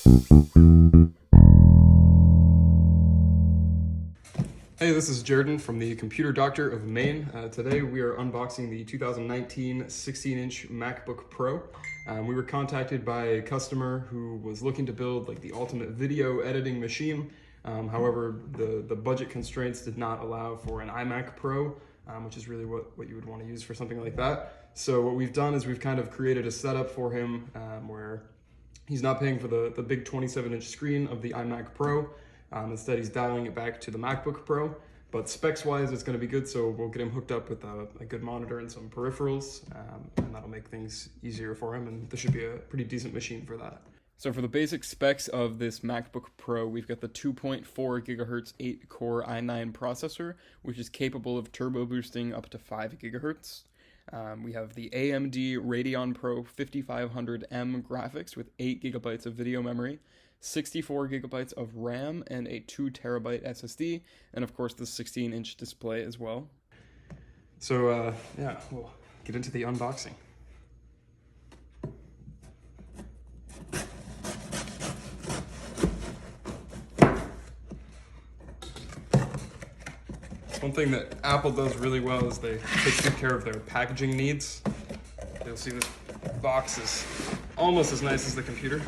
Hey, this is Jordan from the Computer Doctor of Maine. Today we are unboxing the 2019 16-inch MacBook Pro. We were contacted by a customer who was looking to build like the ultimate video editing machine. However, the budget constraints did not allow for an iMac Pro, which is really what you would want to use for something like that. So what we've done is we've kind of created a setup for him where he's not paying for the big 27-inch screen of the iMac Pro. Instead, he's dialing it back to the MacBook Pro, but specs-wise, it's going to be good, so we'll get him hooked up with a good monitor and some peripherals, and that'll make things easier for him, and this should be a pretty decent machine for that. So for the basic specs of this MacBook Pro, we've got the 2.4 gigahertz 8-core i9 processor, which is capable of turbo boosting up to 5 gigahertz. We have the AMD Radeon Pro 5500M graphics with 8 gigabytes of video memory, 64 gigabytes of RAM, and a 2 terabyte SSD, and of course the 16-inch display as well. So yeah, we'll get into the unboxing. One thing that Apple does really well is they take good care of their packaging needs. You'll see this box is almost as nice as the computer.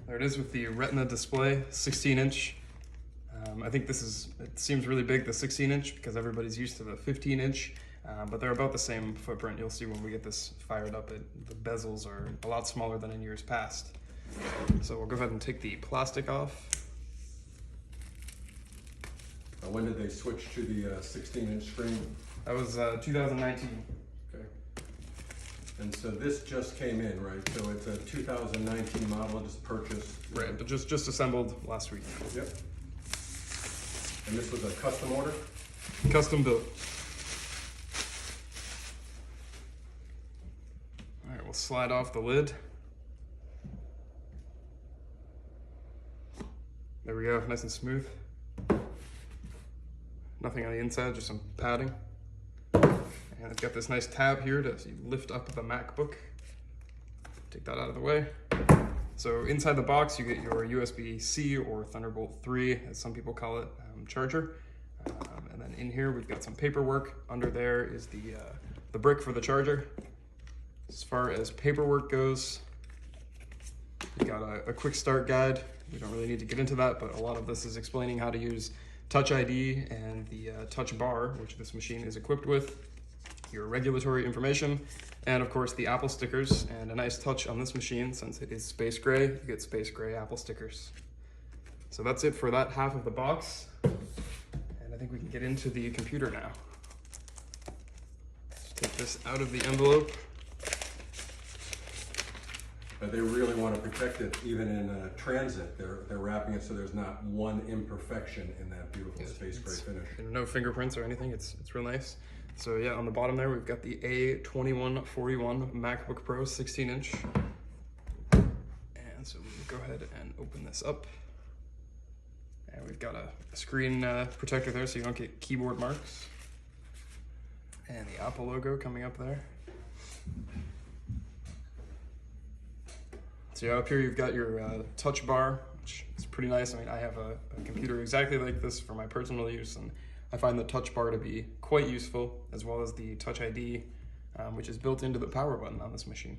There it is with the Retina display, 16-inch. I think it seems really big, the 16-inch, because everybody's used to the 15-inch, but they're about the same footprint. You'll see when we get this fired up, the bezels are a lot smaller than in years past. So we'll go ahead and take the plastic off. When did they switch to the 16-inch screen? That was 2019. Okay. And so this just came in, right? So it's a 2019 model, just purchased. Right, but just assembled last week. Yep. And this was a custom order? Custom built. All right, we'll slide off the lid. There we go, nice and smooth. Nothing on the inside, just some padding. And it's got this nice tab here to lift up the MacBook. Take that out of the way. So inside the box, you get your USB-C or Thunderbolt 3, as some people call it, charger. And then in here, we've got some paperwork. Under there is the brick for the charger. As far as paperwork goes, we've got a quick start guide. We don't really need to get into that, but a lot of this is explaining how to use Touch ID and the Touch Bar, which this machine is equipped with, your regulatory information, and of course the Apple stickers. And a nice touch on this machine, since it is space gray, you get space gray Apple stickers. So that's it for that half of the box, and I think we can get into the computer now. Just take this out of the envelope. But they really want to protect it, even in transit. They're wrapping it so there's not one imperfection in that beautiful space gray finish. And no fingerprints or anything. It's real nice. So yeah, on the bottom there we've got the A2141 MacBook Pro 16-inch. And so we'll go ahead and open this up. And we've got a screen protector there so you don't get keyboard marks. And the Apple logo coming up there. So yeah, up here you've got your touch bar, which is pretty nice. I mean, I have a computer exactly like this for my personal use, and I find the touch bar to be quite useful, as well as the Touch ID, which is built into the power button on this machine.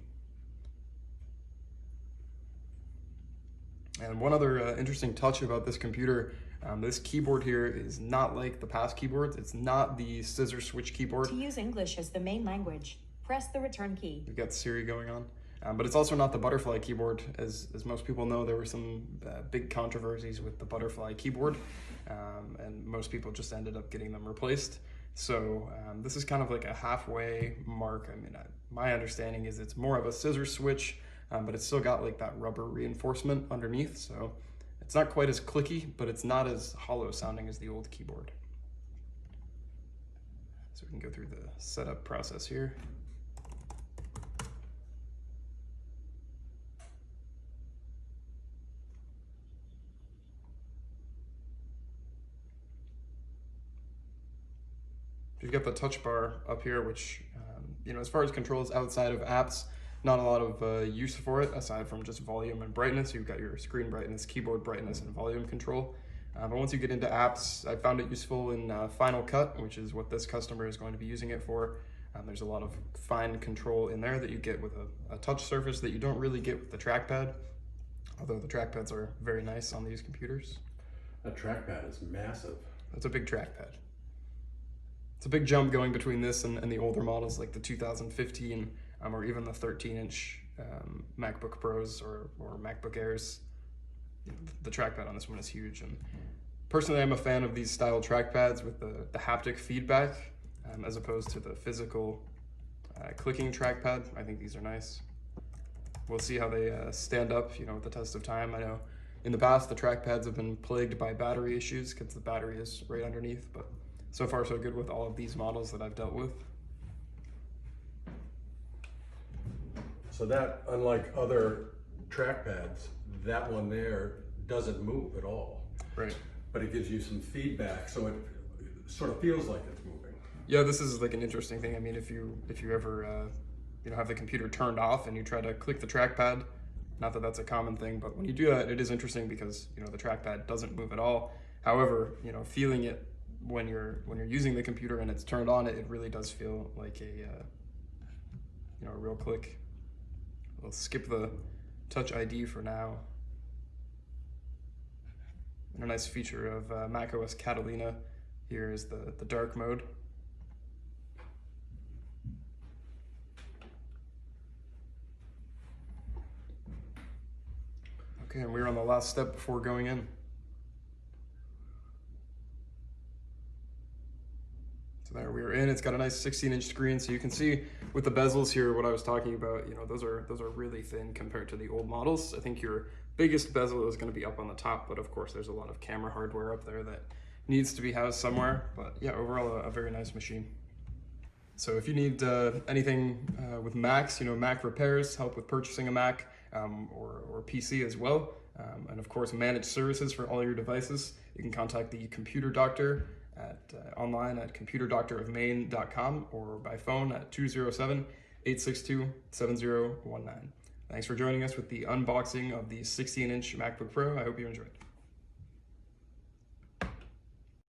And one other interesting touch about this computer, this keyboard here is not like the past keyboards. It's not the scissor switch keyboard. To use English as the main language, press the return key. You've got Siri going on. But it's also not the butterfly keyboard. As most people know, there were some big controversies with the butterfly keyboard, and most people just ended up getting them replaced. So this is kind of like a halfway mark. I mean, my understanding is it's more of a scissor switch, but it's still got like that rubber reinforcement underneath. So it's not quite as clicky, but it's not as hollow sounding as the old keyboard. So we can go through the setup process here. You've got the touch bar up here, which, as far as controls outside of apps, Not a lot of use for it aside from just volume and brightness. You've got your screen brightness, keyboard brightness, and volume control. But once you get into apps, I found it useful in Final Cut, which is what this customer is going to be using it for. There's a lot of fine control in there that you get with a touch surface that you don't really get with the trackpad, although the trackpads are very nice on these computers. That trackpad is massive. That's a big trackpad. It's a big jump going between this and the older models like the 2015 or even the 13-inch MacBook Pros or MacBook Airs. The trackpad on this one is huge, and personally I'm a fan of these style trackpads with the haptic feedback as opposed to the physical clicking trackpad. I think these are nice. We'll see how they stand up, with the test of time. I know in the past the trackpads have been plagued by battery issues because the battery is right underneath, but so far so good with all of these models that I've dealt with. So that, unlike other trackpads, that one there doesn't move at all. Right. But it gives you some feedback, so it sort of feels like it's moving. Yeah, this is like an interesting thing. I mean, if you ever have the computer turned off and you try to click the trackpad, not that that's a common thing, but when you do that, it is interesting because the trackpad doesn't move at all. However, feeling it when you're using the computer and it's turned on, it really does feel like a real click. We'll skip the Touch ID for now. And a nice feature of macOS Catalina here is the dark mode. Okay, and we're on the last step before going in. So there we are in. It's got a nice 16-inch screen, so you can see with the bezels here what I was talking about. Those are really thin compared to the old models. I think your biggest bezel is going to be up on the top, but of course there's a lot of camera hardware up there that needs to be housed somewhere. But yeah, overall a very nice machine. So if you need anything with Macs, Mac repairs, help with purchasing a Mac or PC as well, and of course managed services for all your devices, you can contact the Computer Doctor online at computerdoctorofmaine.com or by phone at 207-862-7019. Thanks for joining us with the unboxing of the 16-inch MacBook Pro. I hope you enjoyed.